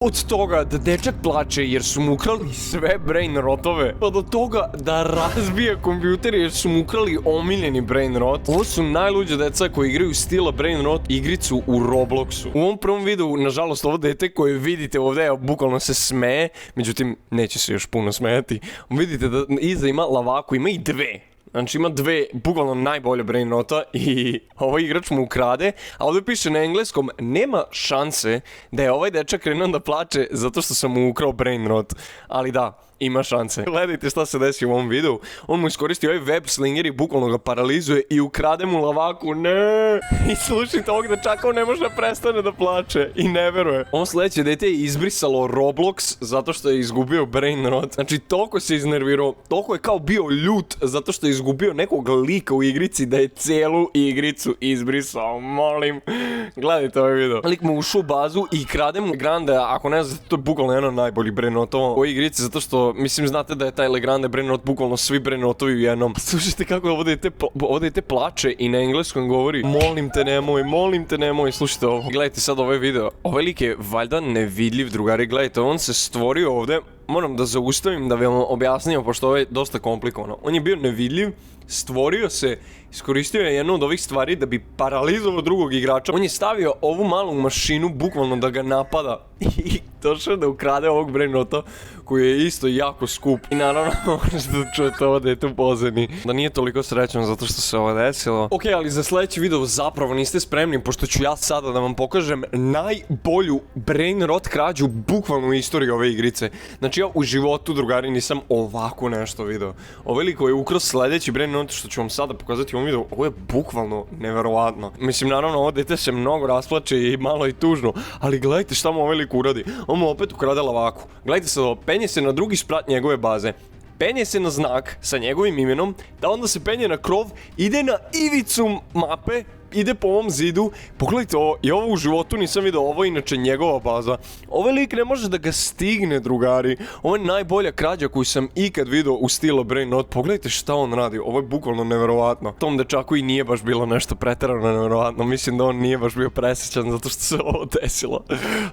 Od toga da dečak plače jer su mu ukrali sve brain rotove, pa do toga da razbije kompjuter jer su mu ukrali omiljeni brain rot. Ovo su najluđa deca koji igraju stila brain rot igricu u Robloxu. U ovom prvom videu, nažalost, ovo dete koje vidite ovdje, bukvalno se smeje, međutim, neće se još puno smejati. Vidite da iza ima lavaku, ima i dve. Znači ima dve, bukvalno najbolje brain rota i ovaj igrač mu ukrade, a ovdje piše na engleskom, nema šanse da je ovaj dečak krenuo da plače zato što sam mu ukrao brain rot, ali da, ima šanse. Gledajte šta se desi u ovom videu, on mu iskoristi ovaj web slinger i bukvalno ga paralizuje i ukrade mu lavaku, ne! I slušajte ovog dečaka, on ne može da prestane da plače i ne veruje. On sljedeće dete je izbrisalo Roblox zato što je izgubio brain rot. Znači toliko se iznervirao, toliko je kao bio ljut zato što je izgubio nekog lika u igrici da je cijelu igricu izbrisao, molim. Gledajte ovaj video. Lik mu ušao u bazu i krade mu Legrande, ako ne znate, to je bukvalno jedan od najboljih brain rotova u ovoj igrici zato što, mislim, znate da je taj Legrande brain rot bukvalno svi brain rotovi u jednom. Slušajte kako ovo dete plače i na engleskom govori molim te nemoj, slušajte ovo. Gledajte sad ovaj video. Ovaj lik je valjda nevidljiv, drugari, gledajte, on se stvorio ovdje. Moram da zaustavim da bi vam objasnio, pošto ovo je dosta komplikovano. On je bio nevidljiv, stvorio se, iskoristio je jednu od ovih stvari da bi paralizovao drugog igrača. On je stavio ovu malu mašinu bukvalno da ga napada i došao da ukrade ovog brain rota koji je isto jako skup. I naravno možete da čujete ovo dete u pozadini da nije toliko srećan zato što se ovo desilo. Ok, ali za sljedeći video zapravo niste spremni, pošto ću ja sada da vam pokažem najbolju brain rot krađu bukvalno u istoriji ove igrice. Znači ja u životu, drugari, nisam ovako nešto video. Ovaj lik koji je ukrao sljedeći brain rot što ću vam sada pokazati u ovom videu, ovo je bukvalno neverovatno. Mislim, naravno ovo dete se mnogo rasplače i malo i tužno, ali gledajte šta mu ovaj lik uradi. On mu opet ukrade lavaku. Gledajte se ovo, penje se na drugi sprat njegove baze. Penje se na znak sa njegovim imenom, da onda se penje na krov, ide na ivicu mape, ide po ovom zidu. Pogledajte ovo, i ovo u životu nisam vidio, ovo je inače njegova baza. Ovaj lik ne može da ga stigne, drugari. Ovo je najbolja krađa koju sam ikad vidio u stilu brain rot. Pogledajte šta on radi, ovo je bukvalno neverovatno. Tom dečaku i nije baš bilo nešto pretjerano neverovatno, mislim da on nije baš bio presrećan zato što se ovo desilo.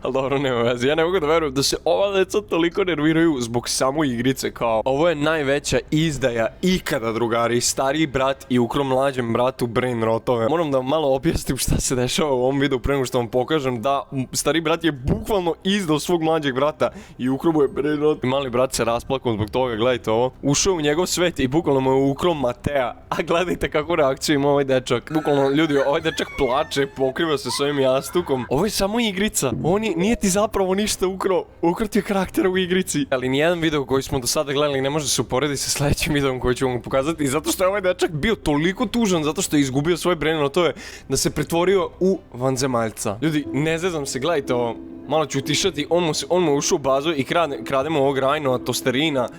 Ali dobro, nema veze, ja ne mogu da verujem da se ova deca toliko nerviraju zbog samo igrice kao. Ovo je najveća izdaja ikada, drugari. Stariji brat i ukro mlađem bratu brain rotove. Moram da malo objasnim šta se dešava u ovom videu prema što vam pokažem da stari brat je bukvalno izdao svog mlađeg brata i ukrao mu je brain rot. Mali brat se rasplakao zbog toga, gledajte ovo. Ušao u njegov svet i bukvalno mu je ukrao Matea. A gledajte kakvu reakciju ima ovaj dečak. Bukvalno, ljudi, ovaj dečak plače, pokriva se svojim jastukom. Ovo je samo igrica. Ovo nije ti zapravo ništa ukrao. Ukrao ti je karaktera u igrici. Ali nijedan video koji smo do sada gledali ne može se uporediti sa sljedećim videom koji ću vam pokazati zato što je ovaj dečak bio toliko tužan zato što je izgubio svoj brain rotove da se pretvorio u vanzemaljca. Ljudi, ne zezam se, gledajte ovo. Malo ću utišati, on mu ušao u bazu i krade mu ovog Rajnova tosterina.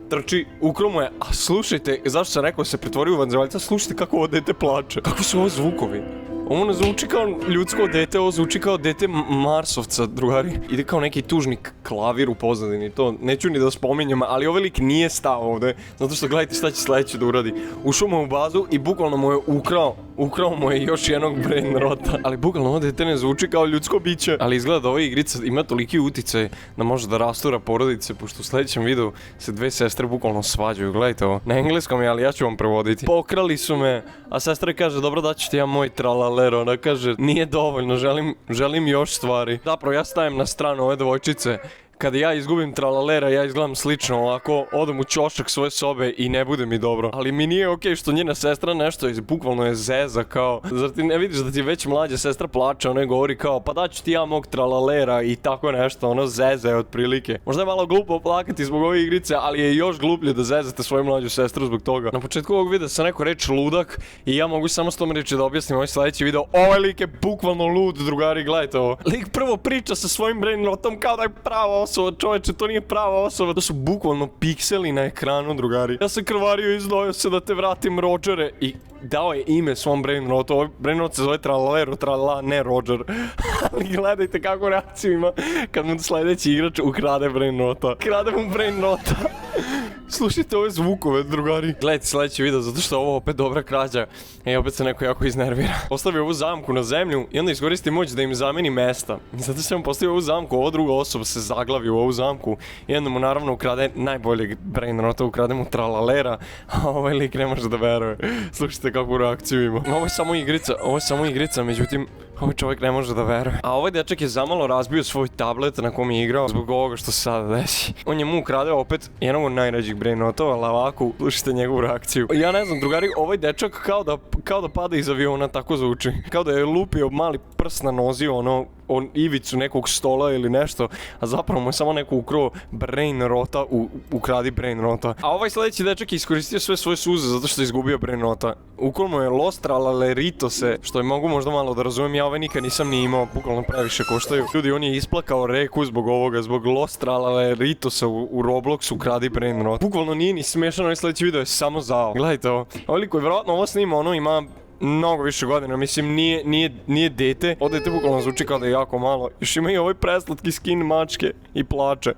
Trči, ukrao mu je, a slušajte, zašto sam rekao da se pretvorio u vanzemaljca, slušajte kako ovo dete plače. Kako su ovo zvukovi? Ovo ne zvuči kao ljudsko dete, ovo zvuči kao dete Marsovca, drugari. Ide kao neki tužni klavir u pozadini, to neću ni da spominjem, ali ovaj lik nije stao ovdje, zato što gledajte šta će sljedeće da uradi. Ušao mu u bazu i bukvalno mu je ukrao mu je još jednog brain rota. Ali bukvalno ovo dete ne zvuči kao ljudsko biće. Ali izgleda da ova igrica ima toliki uticaj da može da rastura porodice, pošto u sljedećem videu se dve sestre bukvalno svađaju, gledajte ovo. Na engleskom je, ali ja ću vam prevoditi. Pokrali su me, a sestra kaže, dobro, daću ti ja moj tralale. Ona kaže, nije dovoljno, želim još stvari. Zapravo ja stajem na stranu ove dvojčice. Kada ja izgubim tralalera, ja izgledam slično ovako, odem u ćošak svoje sobe i ne bude mi dobro. Ali mi nije okej što njena sestra nešto bukvalno je zeza kao. Zar ti ne vidiš da ti već mlađa sestra plače, ona govori kao, pa daću ti ja mog tralalera i tako nešto, ono zeza je otprilike. Možda je malo glupo plakati zbog ove igrice, ali je još gluplje da zezate svoju mlađu sestru zbog toga. Na početku ovog videa sam rekao reč ludak i ja mogu samo s tom reći da objasnim ovaj sljedeći video. Ovaj lik je bukvalno lud, drugari, gledajte ovo. Lik prvo priča sa svojim brain rotom kao da je prava osoba, čovječe, to nije prava osoba, to su bukvalno pikseli na ekranu, drugari. Ja sam krvario i izdojio se da te vratim, Rodgere, i dao je ime svom brain rotu. Ovaj brain rot se zove Tralalero, Tralala, ne Rodger. Ali gledajte kako reakciju ima kad mu sljedeći igrač ukrade brain rota. Krade mu brain rota. Slušajte ove zvukove, drugari. Gledajte sljedeći video, zato što je ovo opet dobra krađa. Opet se neko jako iznervira. Postavio ovu zamku na zemlju i onda iskoristi moć da im zameni mesta. Zato što mu postavio ovu zamku, ova druga osoba se zaglavi u ovu zamku. I onda mu naravno ukrade najboljeg brainrota, ukrade mu tralalera, a ovaj lik ne može da veruje. Slušajte kakvu reakciju ima. Ovo je samo igrica, međutim, ovaj čovjek ne može da veruje. A ovaj dečak je zamalo razbio svoj tablet na kom je igrao zbog ovoga što se sada desi. On je mu ukrade opet jednog od najređih brainrotova, lavaku, slušajte njegovu reakciju. Ja ne znam, drugari, ovaj dečak kao da pada iz aviona, tako zvuči. Kao da je lupio mali prst na nozi, on ivicu nekog stola ili nešto, a zapravo mu je samo neko ukrao brainrota, ukradi brainrota. A ovaj sljedeći dečak je iskoristio sve svoje suze zato što je izgubio brainrota. Ukrao mu je Los Tralalerito-se, što je mogu možda malo da razumijem, ja ovaj nikad nisam ni imao, bukvalno previše koštaju. Ljudi, on je isplakao reku zbog ovoga, zbog Los Tralalerito-se u Robloxu ukradi brainrot. Bukvalno nije ni smiješano, ovaj sljedeći video je samo zao. Gledajte ovo. Ovaj liko je vjerojatno ovo snima, ima mnogo više godina, mislim nije dete. Ovo dete bukvalno zvuči kao da je jako malo. Još ima i ovaj preslatki skin mačke i plače.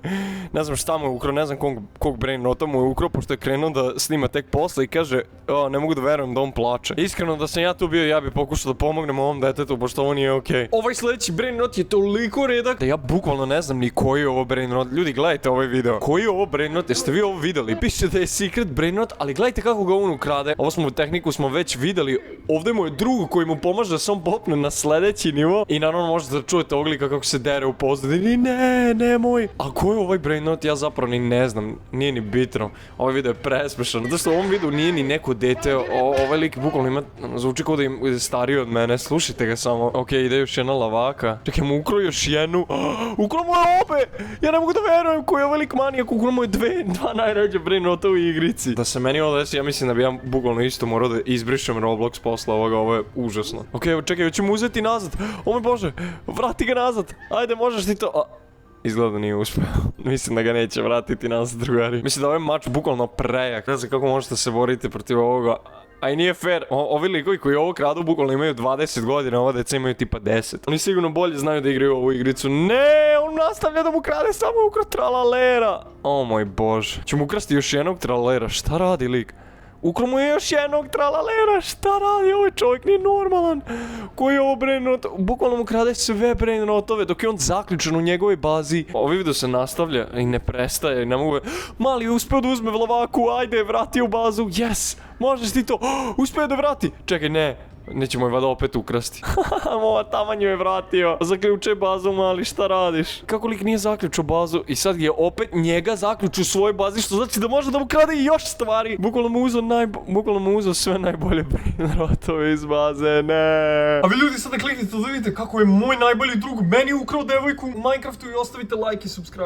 Ne znam šta mu je ukrao, ne znam kog brainrota mu je ukrao, pošto je krenuo da snima tek posle i kaže ne mogu da verujem da on plače. Iskreno da sam ja tu bio, ja bih pokušao da pomognem ovom detetu, pošto ovo nije okej. Ovaj sljedeći brainrot je toliko redak da ja bukvalno ne znam ni koji je ovo brainrot. Ljudi, gledajte ovaj video. Koji je ovo brainrot? Jeste vi ovo vidjeli? Piše da je secret brainrot, ali gledajte kako ga on ukrade. Ovo tehniku smo već vidjeli. Ovdje mu je drug koji mu pomaže da se on popne na sljedeći nivo. I naravno možete da čujete ovog lika kako se dere u pozadini. Ne, nemoj. A ko je ovaj brainrot? Ja zapravo ni ne znam. Nije ni bitno. Ovaj video je presmešan. Zato što u ovom videu nije ni neko dete. Ovaj lik bukvalno ima, zvuči kao da je stariji od mene. Slušajte ga samo. Ok, ide još jedna lavaka. Čekaj, mu ukro još jednu. Ukro mu je obe! Ja ne mogu da verujem koji je ovaj lik manijak. Ukro mu je dva najređe brainrota u igrici. Da se meni ovo desi, ja mislim da bi ja bukvalno isto morao da izbrišem Roblox posle ovoga. Ovo je užasno. Ok, čekaj, hoćemo uzeti nazad. O moj bože, vrati ga nazad. Ajde, možeš ti to... Izgleda da nije uspio. Mislim da ga neće vratiti nazad, drugari. Mislim da ovaj mač bukvalno prejak. Ne znam kako možete se boriti protiv ovoga. A i nije fair. Ovi likovi koji ovo kradu bukvalno imaju 20 godina, ova deca imaju tipa 10. Oni sigurno bolje znaju da igraju ovu igricu. Ne, on nastavlja da mu krade samo ukro tralalera. O moj bože. Će mu ukrasti još jednog tralalera. Šta radi lik? Ukro mu je još jednog tralalera, šta radi, ovaj čovjek nije normalan. Koji je ovo brainrot? Bukvalno mu krade sve brainrotove dok je on zaključen u njegovoj bazi. Ovaj video se nastavlja i ne prestaje, ne mogu... Mali uspio da uzme lavaku, ajde, vrati u bazu, yes, možeš ti to, uspio da vrati. Čekaj, ne. Nećemo je vada opet ukrasti. Mova tamanju je vratio. Zaključaj bazu, mali, šta radiš? Kako lik nije zaključio bazu i sad je opet njega zaključio u svojoj bazi, što znači da može da mu krade i još stvari. Bukvalno mu uzeo sve najbolje brainrotove iz baze, ne. A vi ljudi sada kliknite da vidite kako je moj najbolji drug meni ukrao devojku u Minecraftu i ostavite like i subscribe.